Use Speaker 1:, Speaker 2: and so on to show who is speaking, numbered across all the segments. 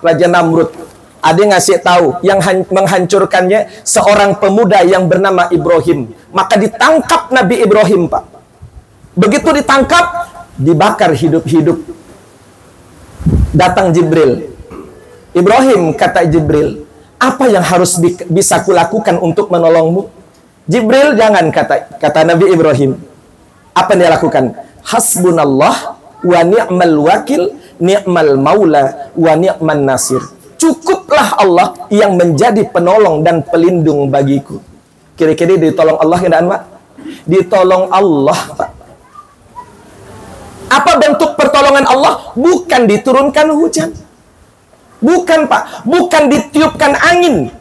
Speaker 1: Raja Namrud. Ada ngasih tahu yang menghancurkannya seorang pemuda yang bernama Ibrahim. Maka ditangkap Nabi Ibrahim, Pak. Begitu ditangkap, dibakar hidup-hidup. Datang Jibril. Ibrahim, kata Jibril, apa yang harus bisa kulakukan untuk menolongmu? Jibril, jangan, kata Nabi Ibrahim. Apa yang dia lakukan? Hasbunallah wa ni'mal wakil, ni'mal maula wa ni'man nasir. Cukuplah Allah yang menjadi penolong dan pelindung bagiku. Kira-kira ditolong Allah ya, Pak? Ditolong Allah, Pak. Apa bentuk pertolongan Allah? Bukan diturunkan hujan. Bukan, Pak. Bukan ditiupkan angin.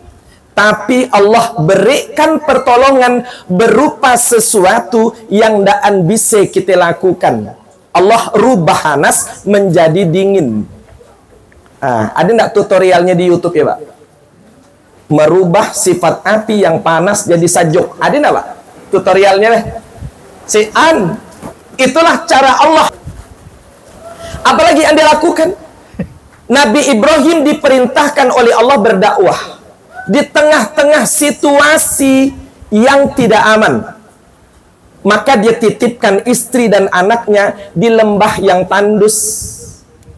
Speaker 1: Tapi Allah berikan pertolongan berupa sesuatu yang daan bisa kita lakukan. Allah rubah panas menjadi dingin. Ada enggak tutorialnya di YouTube ya, Pak? Merubah sifat api yang panas jadi sajuk. Ada enggak, Pak? Tutorialnya deh. Itulah cara Allah. Apalagi yang dia lakukan? Nabi Ibrahim diperintahkan oleh Allah berdakwah di tengah-tengah situasi yang tidak aman. Maka dia titipkan istri dan anaknya di lembah yang tandus.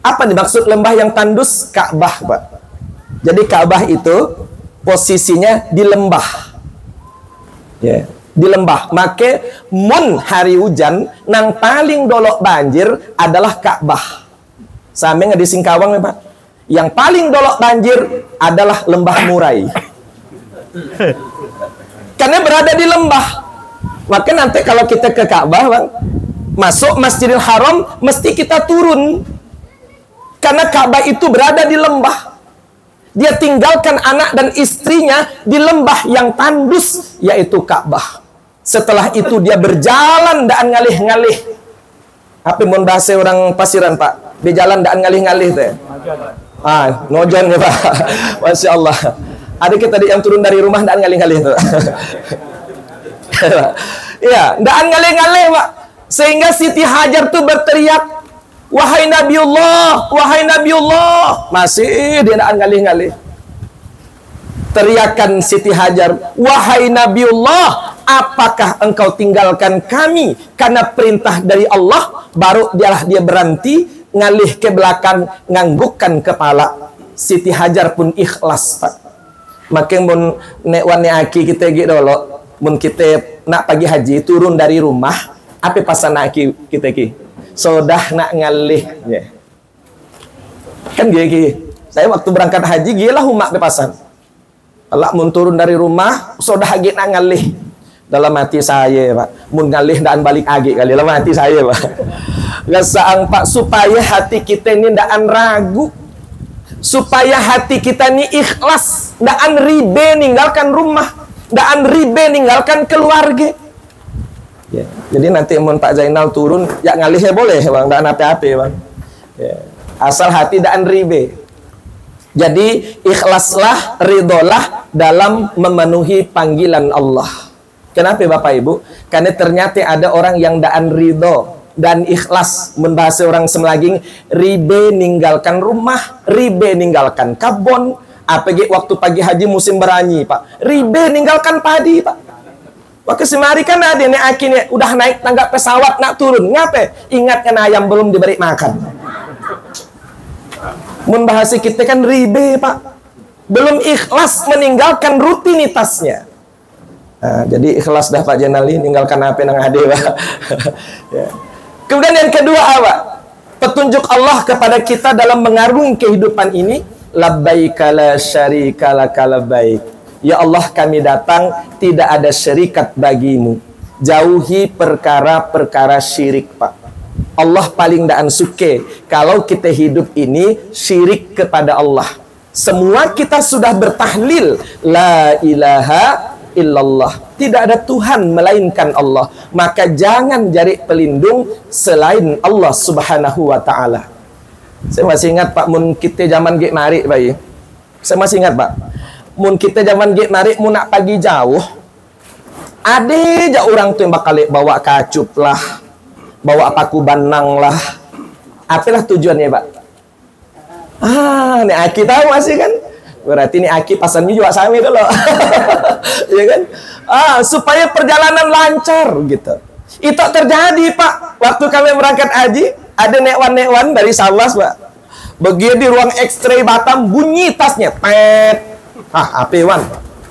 Speaker 1: Apa dimaksud lembah yang tandus? Ka'bah, Pak. Jadi Ka'bah itu posisinya di lembah. Ya, di lembah. Maka mun hari hujan nang paling dolok banjir adalah Ka'bah. Sampai di Singkawang ya, Pak. Yang paling dolok banjir adalah lembah Murai. Karena berada di lembah. Maka nanti kalau kita ke Ka'bah, Bang, masuk Masjidil Haram mesti kita turun. Karena Ka'bah itu berada di lembah. Dia tinggalkan anak dan istrinya di lembah yang tandus, yaitu Ka'bah. Setelah itu dia berjalan daan ngalih-ngalih. Apa mau bahasa orang pasiran, Pak? Dia jalan daan ngalih-ngalih teh. Nojon ya, Pak. Masya Allah. Ada kita yang turun dari rumah daan ngalih-ngalih tuh. Iya, daan ngalih-ngalih, Pak. Sehingga Siti Hajar tuh berteriak, wahai Nabiullah, wahai Nabiullah. Masih dia daan ngalih-ngalih. Teriakan Siti Hajar, wahai Nabiullah, apakah engkau tinggalkan kami karena perintah dari Allah? Baru dia berhenti, ngalih ke belakang, nganggukkan kepala. Siti Hajar pun ikhlas, Pak. Maka mun nek wane aki kita gitu dulu, mun kita nak pagi haji turun dari rumah, apa pasan aki kita ki? Sodah nak ngalih, ya. Kan gini. Saya waktu berangkat haji gila humak bepasan. Allah mun turun dari rumah, sodah agi nak ngalih. Dalam hati saya, Pak. Mun ngalih dan balik agi kali dalam hati saya, Pak. Gasaang, Pak, supaya hati kita ini ndaan ragu. Supaya hati kita ini ikhlas, ndaan ribe ninggalkan rumah, ndaan ribe ninggalkan keluarga. Ya. Jadi nanti mun Pak Zainal turun, ya ngalihnya boleh, Bang, ndaan apa-apa, Bang. Ya. Asal hati ndaan ribe. Jadi ikhlaslah, ridolah dalam memenuhi panggilan Allah. Kenapa Bapak Ibu? Karena ternyata ada orang yang daan ridho dan ikhlas. Membahas orang Semelaging, ribe ninggalkan rumah, ribe ninggalkan kabon. Apalagi waktu pagi haji musim beranyi, Pak. Ribe ninggalkan padi, Pak. Waktu semari kan ada nih akhirnya udah naik tangga pesawat nak turun. Ngapain? Ingat kan ayam belum diberi makan. Membahas kita kan ribe, Pak. Belum ikhlas meninggalkan rutinitasnya. Nah, jadi ikhlas dah Pak Janali, ninggalkan apa yang ada, Pak. Ya. Kemudian yang kedua apa? Petunjuk Allah kepada kita dalam mengarungi kehidupan ini. Labbaika la syarika laka labbaik. Ya Allah, kami datang, tidak ada syarikat bagimu. Jauhi perkara-perkara syirik, Pak. Allah paling daan suke kalau kita hidup ini syirik kepada Allah. Semua kita sudah bertahlil la ilaha illallah, tidak ada Tuhan melainkan Allah. Maka jangan cari pelindung selain Allah subhanahu wa ta'ala. Saya masih ingat, Pak, mun kita zaman gek mari, Pak. Saya masih ingat, Pak, mun kita zaman gek mari, mun nak pagi jauh, ada aja orang tuh yang bakal bawa kacup lah, bawa paku banang lah. Apalah tujuannya, Pak? Nih Aki tahu masih kan? Berarti nih Aki pasannya juga sami dulu. Ya kan? Supaya perjalanan lancar gitu. Itu terjadi Pak. Waktu kami berangkat haji, ada nekwan dari Salwas Pak. Begitu di ruang X-ray Batam, bunyi tasnya. Pet. Apa wan?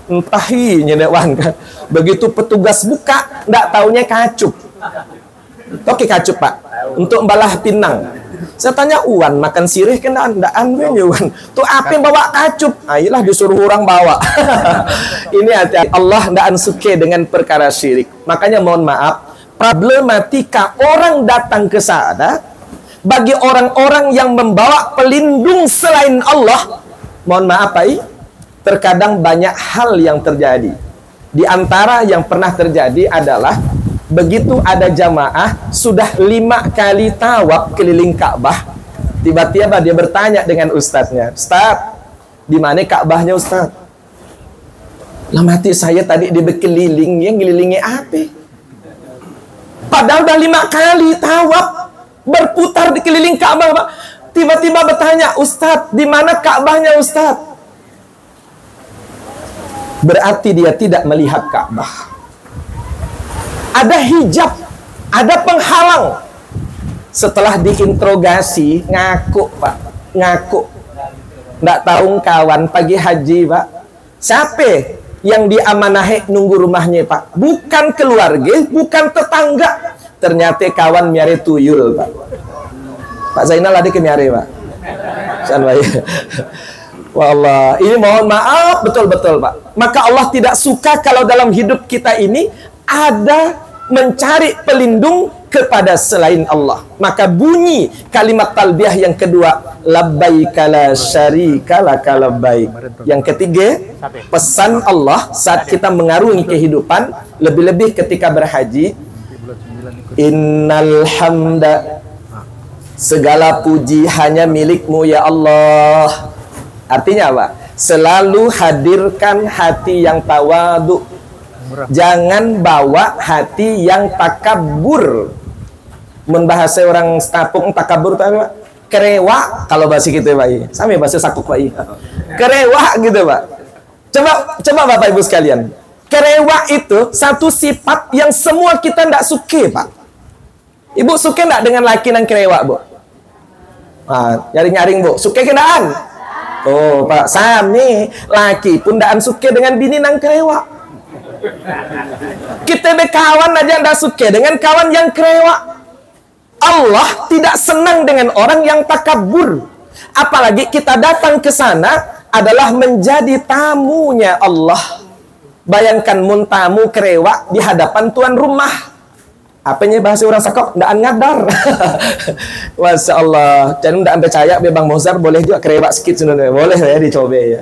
Speaker 1: Entahi nekwan kan. Begitu petugas buka, ndak taunya kacup. Oke kacup Pak. Untuk membalah pinang. Saya tanya, Uwan makan sirih kan ndak aneh Uwan. Tuh apa yang bawa kacup? Ayolah disuruh orang bawa. Ini hati Allah ndak suka dengan perkara syirik. Makanya mohon maaf, problematika orang datang ke sana bagi orang-orang yang membawa pelindung selain Allah, mohon maaf Pak, terkadang banyak hal yang terjadi. Di antara yang pernah terjadi adalah begitu ada jamaah sudah 5 kali tawaf keliling Ka'bah, tiba-tiba dia bertanya dengan ustadznya, Ustadz, di mana Ka'bahnya Ustadz? Lah mati saya tadi dia berkeliling, yang ngelilingi apa? Padahal udah 5 kali tawaf berputar di keliling Ka'bah, Pak. Tiba-tiba bertanya, Ustadz, di mana Ka'bahnya Ustadz? Berarti dia tidak melihat Ka'bah. Ada hijab, ada penghalang. Setelah diinterogasi, ngaku Pak, ngaku. Nggak tahu kawan pagi haji Pak. Siapa yang diamanahi nunggu rumahnya Pak? Bukan keluarga, bukan tetangga. Ternyata kawan miare tuyul Pak. Pak Zainal ada ke miare Pak. Wallah, ini mohon maaf betul-betul Pak. Maka Allah tidak suka kalau dalam hidup kita ini ada mencari pelindung kepada selain Allah. Maka bunyi kalimat talbiyah yang kedua, labbaika la syarika laka labbaik. Yang ketiga, pesan Allah saat kita mengarungi kehidupan, lebih-lebih ketika berhaji, innal hamda, segala puji hanya milikmu ya Allah. Artinya apa? Selalu hadirkan hati yang tawadu. Jangan bawa hati yang takabur. Membahasa orang setapung takabur itu apa? Kerewa kalau bahasa kita Pak. Sama bahasa sakuk Pak. Kerewa gitu Pak. Coba Bapak Ibu sekalian. Kerewa itu satu sifat yang semua kita tidak suka Pak. Ibu suka tidak dengan laki yang kerewa Bu? Nyaring-nyaring Bu. Suka kendaan? Oh Pak, sami laki pun tidak suka dengan bini yang kerewa. Kita berkawan aja ndak suka dengan kawan yang kerewa. Allah tidak senang dengan orang yang takabur. Apalagi kita datang ke sana adalah menjadi tamunya Allah. Bayangkan mun tamu kerewa di hadapan tuan rumah. Apanya bahasa orang sakok? Ndak ngadar. Masya Allah. Jangan ndak percaya Bang Mozart boleh juga kerewa sedikit sebenarnya. Boleh ya dicoba ya.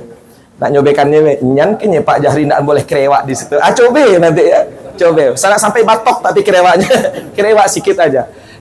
Speaker 1: Nak nyobekannya nyan kayaknya Pak Jahri ndak boleh kerewak di situ. Coba nanti ya. Coba. Sampai batok tapi kerewaknya. Kerewak sedikit aja.